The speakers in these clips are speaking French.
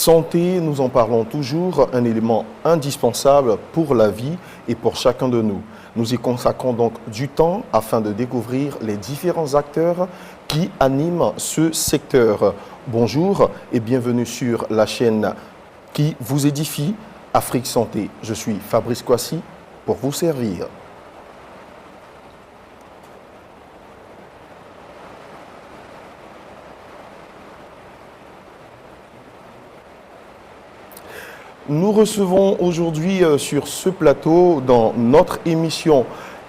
Santé, nous en parlons toujours, un élément indispensable pour la vie et pour chacun de nous. Nous y consacrons donc du temps afin de découvrir les différents acteurs qui animent ce secteur. Bonjour et bienvenue sur la chaîne qui vous édifie, Afrique Santé. Je suis Fabrice Kouassi pour vous servir. Nous recevons aujourd'hui sur ce plateau, dans notre émission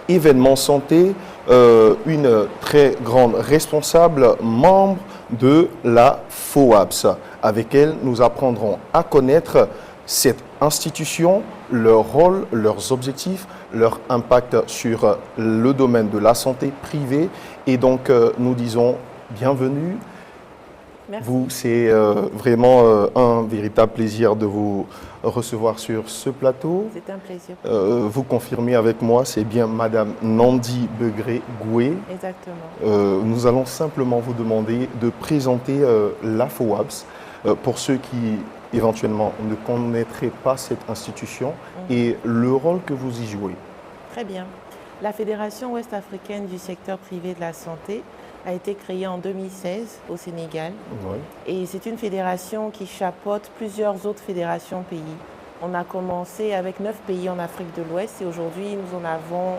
Événements Santé, une très grande responsable, membre de la FOAPS. Avec elle, nous apprendrons à connaître cette institution, leur rôle, leurs objectifs, leur impact sur le domaine de la santé privée. Et donc, nous disons bienvenue. Merci. Vous, c'est vraiment un véritable plaisir de vous recevoir sur ce plateau. C'est un plaisir. Vous confirmez avec moi, c'est bien Madame Nandi Begré-Goué. Exactement. Nous allons simplement vous demander de présenter la FOAPS pour ceux qui éventuellement ne connaîtraient pas cette institution et le rôle que vous y jouez. Très bien. La Fédération ouest-africaine du secteur privé de la santé a été créée en 2016 au Sénégal. Oui. Et c'est une fédération qui chapeaute plusieurs autres fédérations pays. On a commencé avec 9 pays en Afrique de l'Ouest et aujourd'hui nous en avons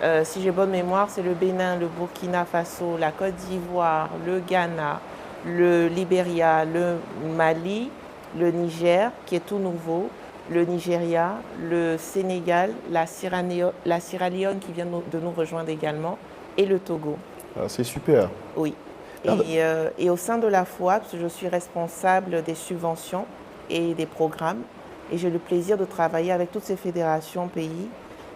11. Si j'ai bonne mémoire, c'est le Bénin, le Burkina Faso, la Côte d'Ivoire, le Ghana, le Libéria, le Mali, le Niger qui est tout nouveau, le Nigeria, le Sénégal, la Sierra Leone qui vient de nous rejoindre également et le Togo. Ah, c'est super. Oui. Et au sein de la FOAPS, je suis responsable des subventions et des programmes. Et j'ai le plaisir de travailler avec toutes ces fédérations pays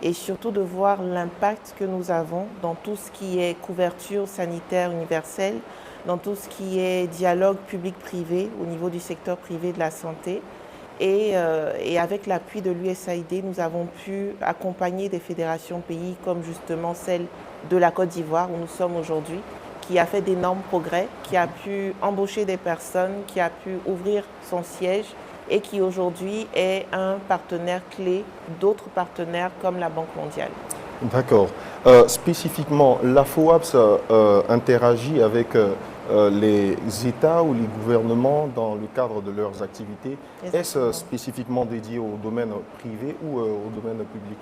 et surtout de voir l'impact que nous avons dans tout ce qui est couverture sanitaire universelle, dans tout ce qui est dialogue public-privé au niveau du secteur privé de la santé. Et avec l'appui de l'USAID, nous avons pu accompagner des fédérations pays comme justement celle de la Côte d'Ivoire où nous sommes aujourd'hui, qui a fait d'énormes progrès, qui a pu embaucher des personnes, qui a pu ouvrir son siège et qui aujourd'hui est un partenaire clé d'autres partenaires comme la Banque mondiale. D'accord. Spécifiquement, la FOAPS interagit avec les États ou les gouvernements dans le cadre de leurs activités. Est-ce spécifiquement dédié au domaine privé ou au domaine public?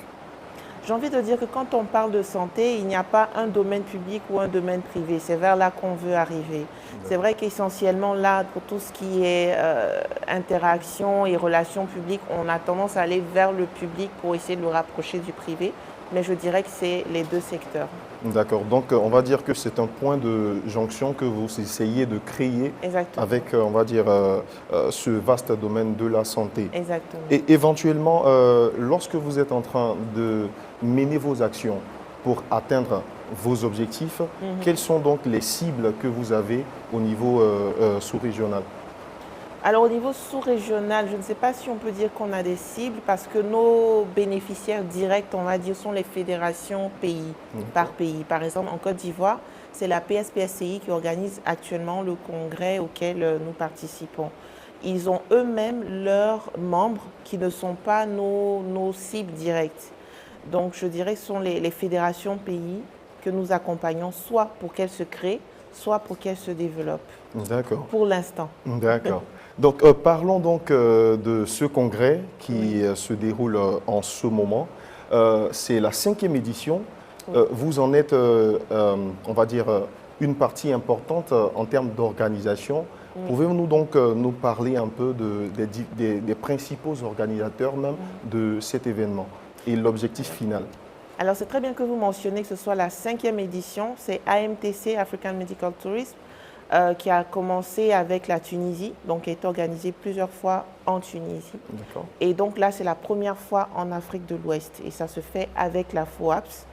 J'ai envie de dire que quand on parle de santé, il n'y a pas un domaine public ou un domaine privé. C'est vers là qu'on veut arriver. C'est vrai qu'essentiellement là, pour tout ce qui est interaction et relations publiques, on a tendance à aller vers le public pour essayer de le rapprocher du privé. Mais je dirais que c'est les deux secteurs. D'accord. Donc, on va dire que c'est un point de jonction que vous essayez de créer. Exactement. Avec, on va dire, ce vaste domaine de la santé. Exactement. Et éventuellement, lorsque vous êtes en train de mener vos actions pour atteindre vos objectifs, quelles sont donc les cibles que vous avez au niveau sous-régional? Alors au niveau sous-régional, je ne sais pas si on peut dire qu'on a des cibles parce que nos bénéficiaires directs, on va dire, sont les fédérations pays par pays. Par exemple, en Côte d'Ivoire, c'est la PSPSCI qui organise actuellement le congrès auquel nous participons. Ils ont eux-mêmes leurs membres qui ne sont pas nos cibles directes. Donc je dirais que ce sont les fédérations pays que nous accompagnons soit pour qu'elles se créent, soit pour qu'elles se développent. D'accord. Pour l'instant. D'accord. Donc, parlons donc de ce congrès qui se déroule en ce moment. C'est la 5e édition. Vous en êtes, on va dire, une partie importante en termes d'organisation. Pouvez-vous donc nous parler un peu des principaux organisateurs même de cet événement et l'objectif final? Alors, c'est très bien que vous mentionnez que ce soit la 5e édition. C'est AMTC, African Medical Tourism, qui a commencé avec la Tunisie, donc qui a été organisée plusieurs fois en Tunisie. Et donc là, c'est la première fois en Afrique de l'Ouest. Et ça se fait avec la FOAPS.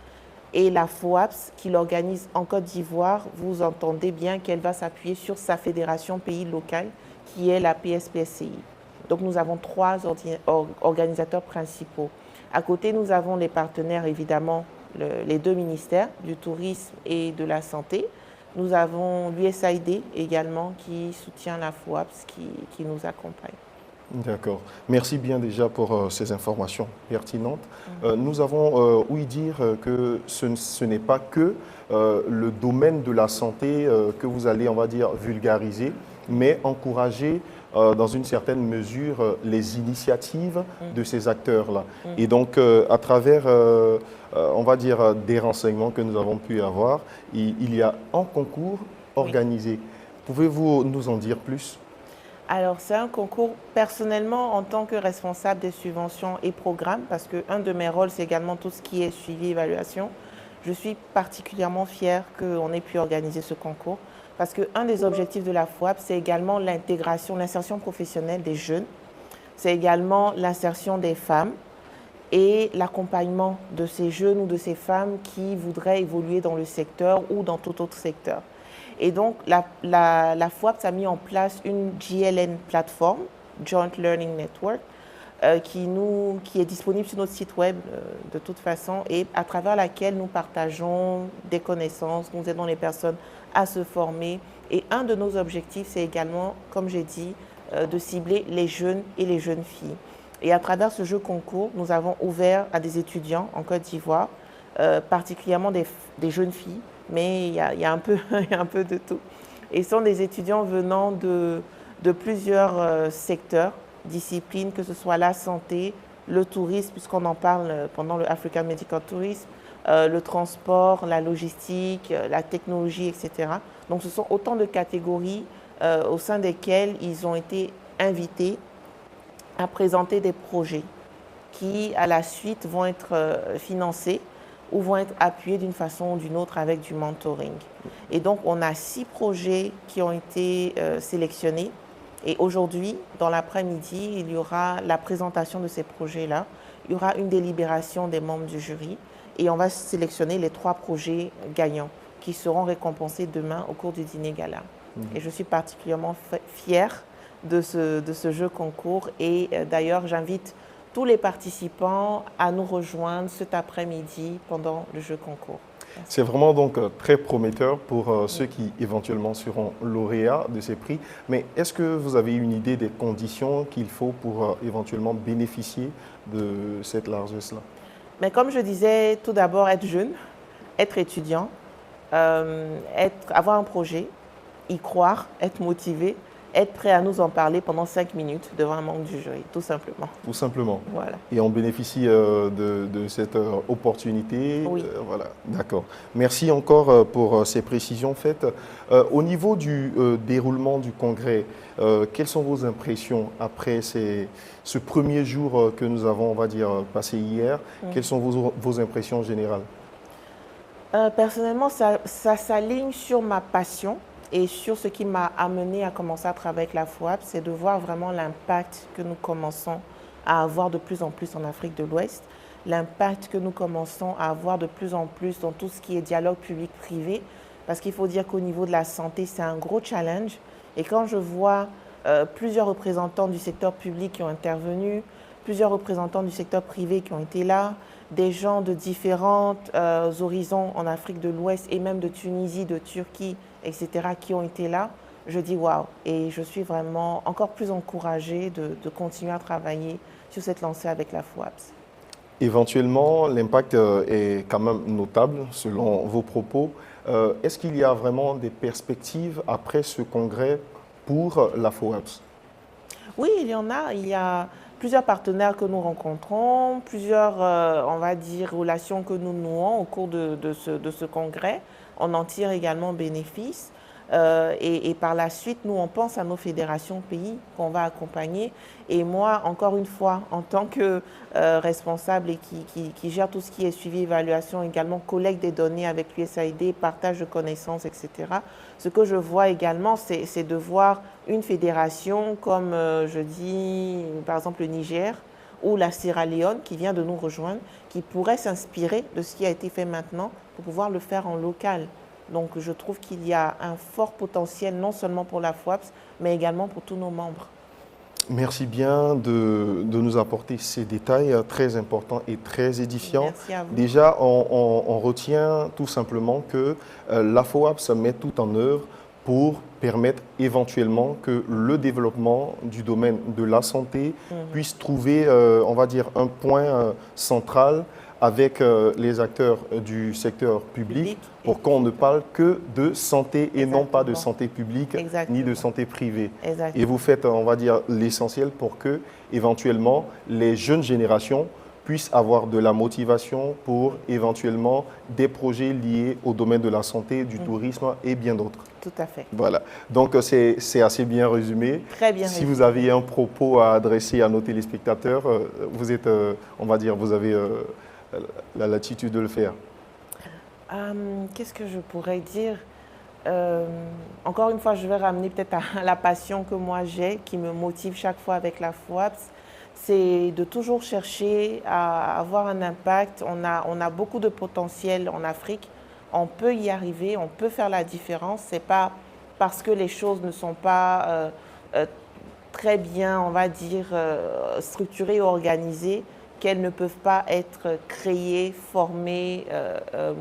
Et la FOAPS, qui l'organise en Côte d'Ivoire, vous entendez bien qu'elle va s'appuyer sur sa fédération pays locale, qui est la PSPSCI. Donc nous avons 3 organisateurs principaux. À côté, nous avons les partenaires, évidemment, les 2 ministères, du tourisme et de la santé. Nous avons l'USAID également qui soutient la FOAPS, qui nous accompagne. D'accord. Merci bien déjà pour ces informations pertinentes. Nous avons ouï dire que ce n'est pas que le domaine de la santé que vous allez, on va dire, vulgariser, mais encourager dans une certaine mesure les initiatives de ces acteurs-là. Et donc, à travers, on va dire, des renseignements que nous avons pu avoir, il y a un concours organisé. Pouvez-vous nous en dire plus? Alors, c'est un concours, personnellement, en tant que responsable des subventions et programmes, parce qu'un de mes rôles, c'est également tout ce qui est suivi, évaluation. Je suis particulièrement fière qu'on ait pu organiser ce concours, parce qu'un des objectifs de la FOAP, c'est également l'intégration, l'insertion professionnelle des jeunes. C'est également l'insertion des femmes et l'accompagnement de ces jeunes ou de ces femmes qui voudraient évoluer dans le secteur ou dans tout autre secteur. Et donc, la FOAPS a mis en place une JLN plateforme, Joint Learning Network, qui est disponible sur notre site web de toute façon et à travers laquelle nous partageons des connaissances, nous aidons les personnes à se former. Et un de nos objectifs, c'est également, comme j'ai dit, de cibler les jeunes et les jeunes filles. Et à travers ce jeu concours, nous avons ouvert à des étudiants en Côte d'Ivoire, particulièrement des jeunes filles, mais il y a un peu de tout. Et ce sont des étudiants venant de plusieurs secteurs, disciplines, que ce soit la santé, le tourisme, puisqu'on en parle pendant le African Medical Tourism, le transport, la logistique, la technologie, etc. Donc ce sont autant de catégories au sein desquelles ils ont été invités à présenter des projets qui, à la suite, vont être financés ou vont être appuyés d'une façon ou d'une autre avec du mentoring. Et donc, on a 6 projets qui ont été sélectionnés. Et aujourd'hui, dans l'après-midi, il y aura la présentation de ces projets-là. Il y aura une délibération des membres du jury. Et on va sélectionner les 3 projets gagnants qui seront récompensés demain au cours du dîner gala. Et je suis particulièrement fière de ce jeu concours. Et d'ailleurs, j'invite tous les participants à nous rejoindre cet après-midi pendant le jeu concours. C'est vraiment donc très prometteur pour ceux qui éventuellement seront lauréats de ces prix. Mais est-ce que vous avez une idée des conditions qu'il faut pour éventuellement bénéficier de cette largesse-là? Mais comme je disais, tout d'abord, être jeune, être étudiant, avoir un projet, y croire, être motivé, être prêt à nous en parler pendant 5 minutes devant un membre du jury, tout simplement. Tout simplement. Voilà. Et on bénéficie de cette opportunité. Oui. Voilà, d'accord. Merci encore pour ces précisions faites. Au niveau du déroulement du congrès, quelles sont vos impressions après ce premier jour que nous avons, on va dire, passé hier? Quelles sont vos impressions générales? Personnellement, ça s'aligne sur ma passion. Et sur ce qui m'a amené à commencer à travailler avec la FOAP, c'est de voir vraiment l'impact que nous commençons à avoir de plus en plus en Afrique de l'Ouest, l'impact que nous commençons à avoir de plus en plus dans tout ce qui est dialogue public-privé, parce qu'il faut dire qu'au niveau de la santé, c'est un gros challenge. Et quand je vois plusieurs représentants du secteur public qui ont intervenu, plusieurs représentants du secteur privé qui ont été là, des gens de différents horizons en Afrique de l'Ouest et même de Tunisie, de Turquie, etc., qui ont été là, je dis waouh. Et je suis vraiment encore plus encouragée de continuer à travailler sur cette lancée avec la FOAPS. Éventuellement, l'impact est quand même notable selon vos propos. Est-ce qu'il y a vraiment des perspectives après ce congrès pour la FOAPS? Oui, il y en a. Il y a plusieurs partenaires que nous rencontrons, plusieurs, on va dire, relations que nous nouons au cours de ce congrès. On en tire également bénéfice. Et par la suite, nous, on pense à nos fédérations pays qu'on va accompagner. Et moi, encore une fois, en tant que responsable et qui gère tout ce qui est suivi, évaluation, également collecte des données avec l'USAID, partage de connaissances, etc., ce que je vois également, c'est de voir une fédération comme, je dis, par exemple, le Niger ou la Sierra Leone qui vient de nous rejoindre, qui pourrait s'inspirer de ce qui a été fait maintenant pour pouvoir le faire en local. Donc, je trouve qu'il y a un fort potentiel, non seulement pour la FOAPS, mais également pour tous nos membres. Merci bien de nous apporter ces détails très importants et très édifiants. Merci à vous. Déjà, on retient tout simplement que la FOAPS met tout en œuvre pour permettre éventuellement que le développement du domaine de la santé puisse trouver, on va dire, un point central avec les acteurs du secteur public pour qu'on ne parle que de santé et non pas de santé publique ni de santé privée. Et vous faites, on va dire, l'essentiel pour que, éventuellement, les jeunes générations puissent avoir de la motivation pour, éventuellement, des projets liés au domaine de la santé, du tourisme et bien d'autres. Tout à fait. Voilà. Donc, c'est assez bien résumé. Très bien Si résumé. vous aviez un propos à adresser à nos téléspectateurs, vous êtes, on va dire, vous avez la latitude de le faire. Qu'est-ce que je pourrais dire? Encore une fois, je vais ramener peut-être à la passion que moi j'ai, qui me motive chaque fois avec la FOAPS. C'est de toujours chercher à avoir un impact. On a beaucoup de potentiel en Afrique. On peut y arriver, on peut faire la différence. Ce n'est pas parce que les choses ne sont pas très bien, on va dire, structurées et organisées qu'elles ne peuvent pas être créées, formées,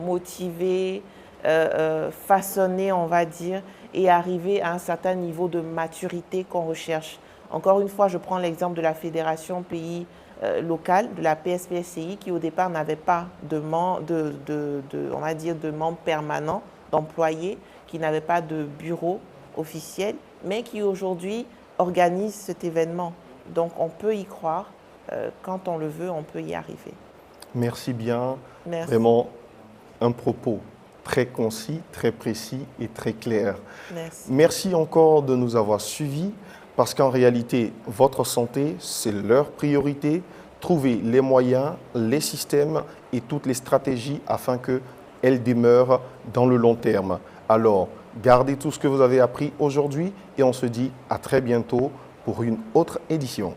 motivées, façonnées, on va dire, et arriver à un certain niveau de maturité qu'on recherche. Encore une fois, je prends l'exemple de la Fédération pays locale, de la PSPSCI, qui au départ n'avait pas on va dire, de membres permanents, d'employés, qui n'avait pas de bureau officiel, mais qui aujourd'hui organise cet événement. Donc on peut y croire. Quand on le veut, on peut y arriver. Merci bien. Merci. Vraiment un propos très concis, très précis et très clair. Merci. Merci encore de nous avoir suivis parce qu'en réalité, votre santé, c'est leur priorité. Trouvez les moyens, les systèmes et toutes les stratégies afin qu'elles demeurent dans le long terme. Alors, gardez tout ce que vous avez appris aujourd'hui et on se dit à très bientôt pour une autre édition.